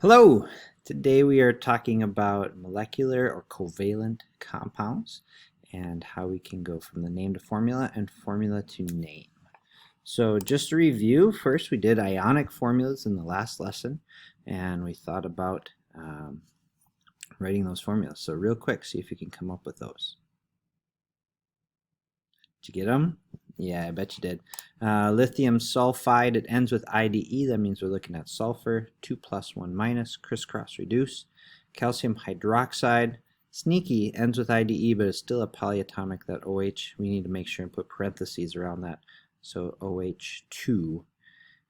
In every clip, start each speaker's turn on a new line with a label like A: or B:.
A: Hello! Today we are talking about molecular or covalent compounds and how we can go from the name to formula and formula to name. So just to review, first we did ionic formulas in the last lesson and we thought about writing those formulas. So real quick, see if you can come up with those. Did you get them? Yeah, I bet you did. Lithium sulfide, it ends with IDE. That means we're looking at sulfur. 2 plus 1 minus, crisscross reduce. Calcium hydroxide, sneaky, ends with IDE, but it's still a polyatomic, that OH. We need to make sure and put parentheses around that. So OH2,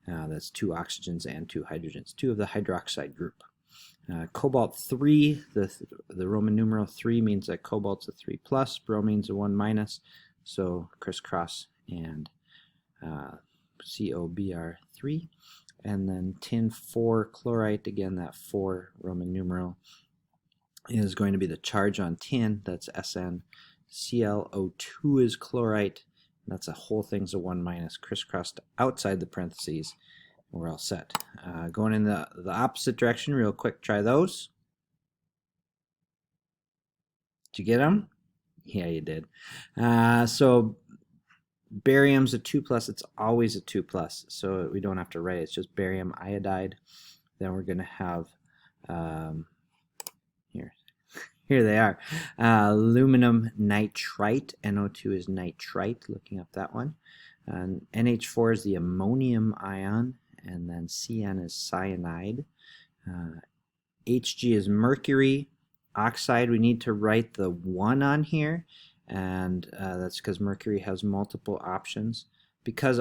A: that's 2 oxygens and 2 hydrogens, 2 of the hydroxide group. Cobalt 3, the Roman numeral 3 means that cobalt's a 3 plus, bromine's a 1 minus. So crisscross and COBr3, and then tin 4 chlorite, again that 4 Roman numeral is going to be the charge on tin, that's SN. ClO2 is chlorite, that's a whole thing's a 1 minus, crisscrossed outside the parentheses. We're all set. Going in the opposite direction real quick, try those. Did you get them? Yeah, you did. So barium's a 2 plus. It's always a 2 plus, so we don't have to write it. It's just barium iodide. Then we're going to have here they are. Aluminum nitrite. NO2 is nitrite. Looking up that one. And NH4 is the ammonium ion, and then CN is cyanide. Hg is mercury. Oxide, we need to write the 1 on here, and that's because mercury has multiple options. Because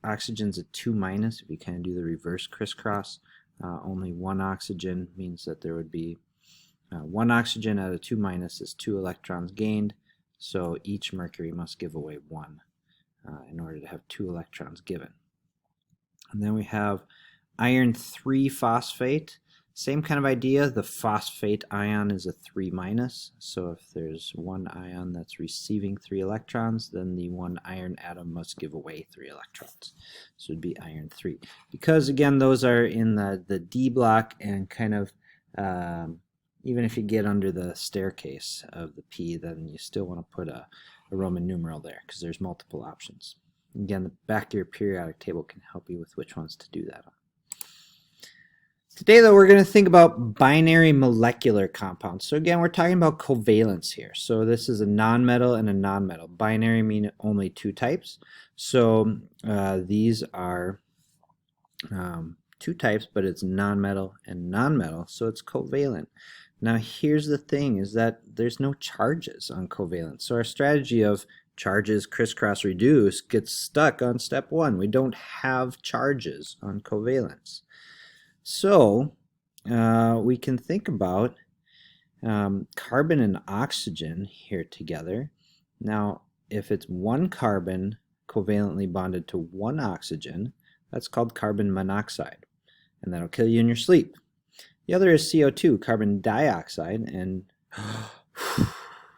A: oxygen's a 2 minus, if you kind of do the reverse crisscross, only 1 oxygen means that there would be 1 oxygen out of 2 minus is 2 electrons gained, so each mercury must give away 1 in order to have 2 electrons given. And then we have iron 3 phosphate. Same kind of idea, the phosphate ion is a 3 minus, so if there's 1 ion that's receiving 3 electrons, then the 1 iron atom must give away 3 electrons. So it would be iron 3. Because again, those are in the D block, and kind of, even if you get under the staircase of the P, then you still want to put a Roman numeral there, because there's multiple options. Again, the back of your periodic table can help you with which ones to do that on. Today, though, we're going to think about binary molecular compounds. So again, we're talking about covalence here. So this is a nonmetal and a nonmetal. Binary mean only 2 types. So these are 2 types, but it's nonmetal and nonmetal, so it's covalent. Now here's the thing, is that there's no charges on covalence. So our strategy of charges crisscross reduce gets stuck on step 1. We don't have charges on covalence. So we can think about carbon and oxygen here together. Now if it's 1 carbon covalently bonded to 1 oxygen, that's called carbon monoxide, and that'll kill you in your sleep. The other is CO2, carbon dioxide, and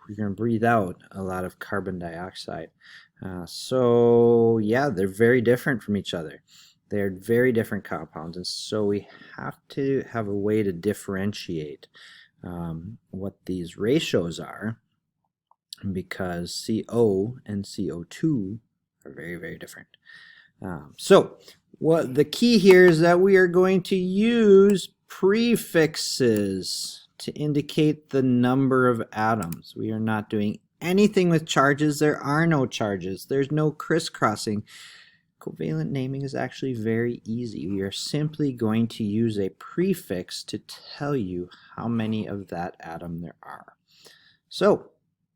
A: you're going to breathe out a lot of carbon dioxide. So yeah, they're very different from each other. They're very different compounds, and so we have to have a way to differentiate what these ratios are, because CO and CO2 are very, very different. So what the key here is that we are going to use prefixes to indicate the number of atoms. We are not doing anything with charges. There are no charges. There's no crisscrossing. Covalent naming is actually very easy. We are simply going to use a prefix to tell you how many of that atom there are. So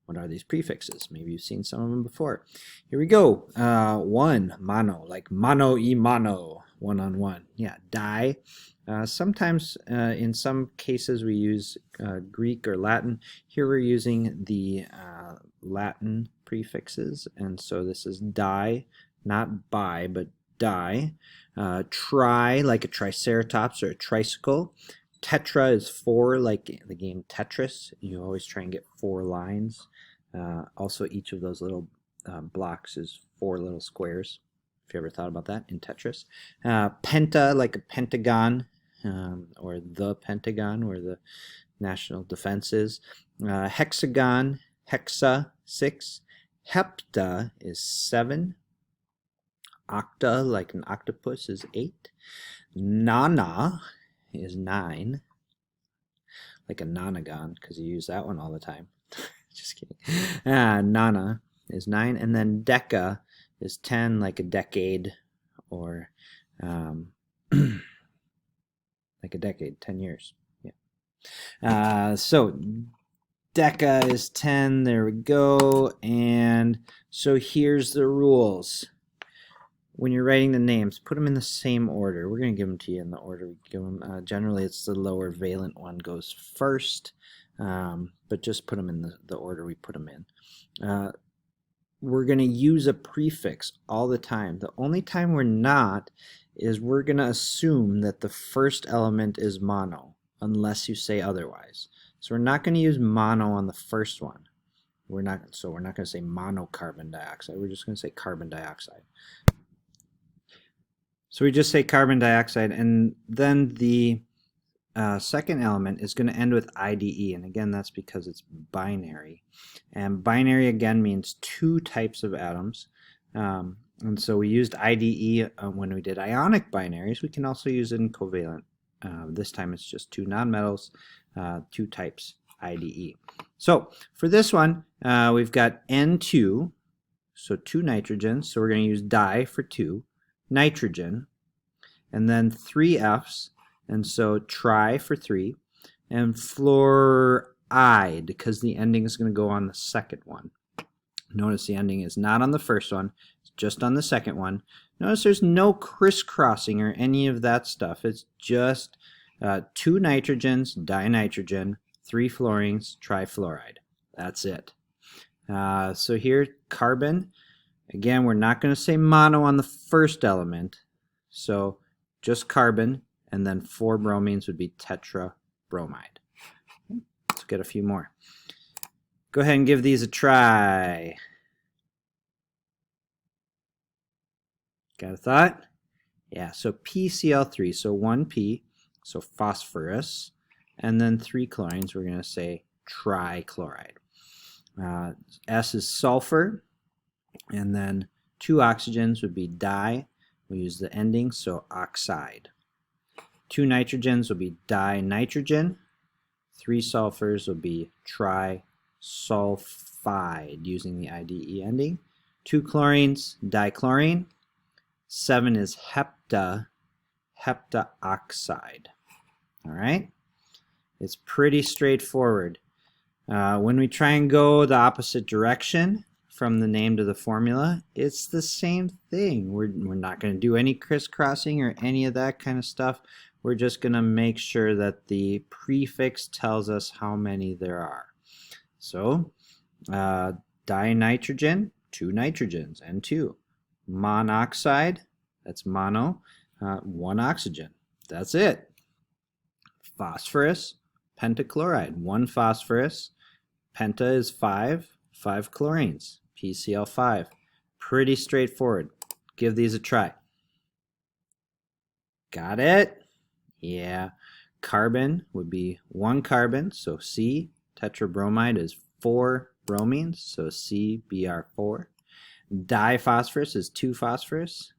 A: what are these prefixes? Maybe you've seen some of them before. Here we go. 1, mono, like mano y mano, 1 on 1. Yeah, di. Sometimes in some cases we use Greek or Latin. Here we're using the Latin prefixes, and so this is di, not bi, but di. Tri, like a triceratops or a tricycle. Tetra is 4, like the game Tetris. You always try and get 4 lines. Also, each of those little blocks is 4 little squares, if you ever thought about that in Tetris. Penta, like a pentagon. or the Pentagon, where the national defense is. Hexagon, hexa, 6. Hepta is 7. Octa, like an octopus, is 8. Nana is 9. Like a nonagon, because you use that one all the time. Just kidding. Nana is 9. And then deca is 10, like a decade, or like a decade, 10 years. Yeah. So deca is 10. There we go. And so here's the rules. When you're writing the names, put them in the same order. We're going to give them to you in the order we give them. Generally, it's the lower valent one goes first, but just put them in the order we put them in. We're going to use a prefix all the time. The only time we're not is we're going to assume that the first element is mono, unless you say otherwise. So we're not going to use mono on the first one. We're not going to say monocarbon dioxide. We're just going to say carbon dioxide. So we just say carbon dioxide, and then the second element is going to end with IDE, and again that's because it's binary. And binary again means 2 types of atoms, and so we used IDE when we did ionic binaries. We can also use it in covalent. This time it's just 2 nonmetals, 2 types, IDE. So for this one, we've got N2, so 2 nitrogens, so we're going to use di for 2. Nitrogen, and then 3 F's, and so tri for 3, and fluoride, because the ending is going to go on the second one. Notice the ending is not on the first one, it's just on the second one. Notice there's no crisscrossing or any of that stuff. It's just 2 nitrogens, dinitrogen, 3 fluorines, trifluoride. That's it. So here, carbon. Again, we're not going to say mono on the first element, so just carbon, and then 4 bromines would be tetrabromide. Let's get a few more. Go ahead and give these a try. Got a thought? Yeah, so PCl3, so 1P, so phosphorus, and then 3 chlorines, we're going to say trichloride. S is sulfur. And then 2 oxygens would be di. We use the ending, so oxide. 2 nitrogens will be dinitrogen. 3 sulfurs will be trisulfide, using the IDE ending. 2 chlorines, dichlorine. 7 is heptaoxide. All right? It's pretty straightforward. When we try and go the opposite direction from the name to the formula, it's the same thing. We're not going to do any crisscrossing or any of that kind of stuff. We're just going to make sure that the prefix tells us how many there are. So dinitrogen, 2 nitrogens, N2. Monoxide, that's mono, 1 oxygen. That's it. Phosphorus, pentachloride, 1 phosphorus. Penta is 5 chlorines. PCl5. Pretty straightforward. Give these a try. Got it? Yeah. Carbon would be 1 carbon, so C. Tetrabromide is 4 bromines, so CBr4. Diphosphorus is 2 phosphorus.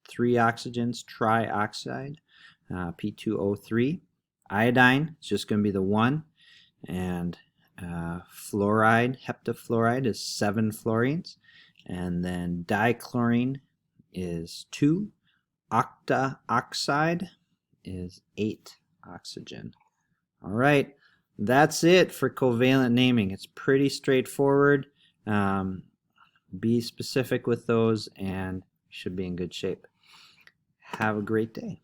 A: 3 oxygens, trioxide, P2O3. Iodine is just going to be the 1. And fluoride, heptafluoride, is 7 fluorines, and then dichlorine is 2. Octaoxide is 8 oxygen. All right, that's it for covalent naming. It's pretty straightforward. Be specific with those, and you should be in good shape. Have a great day.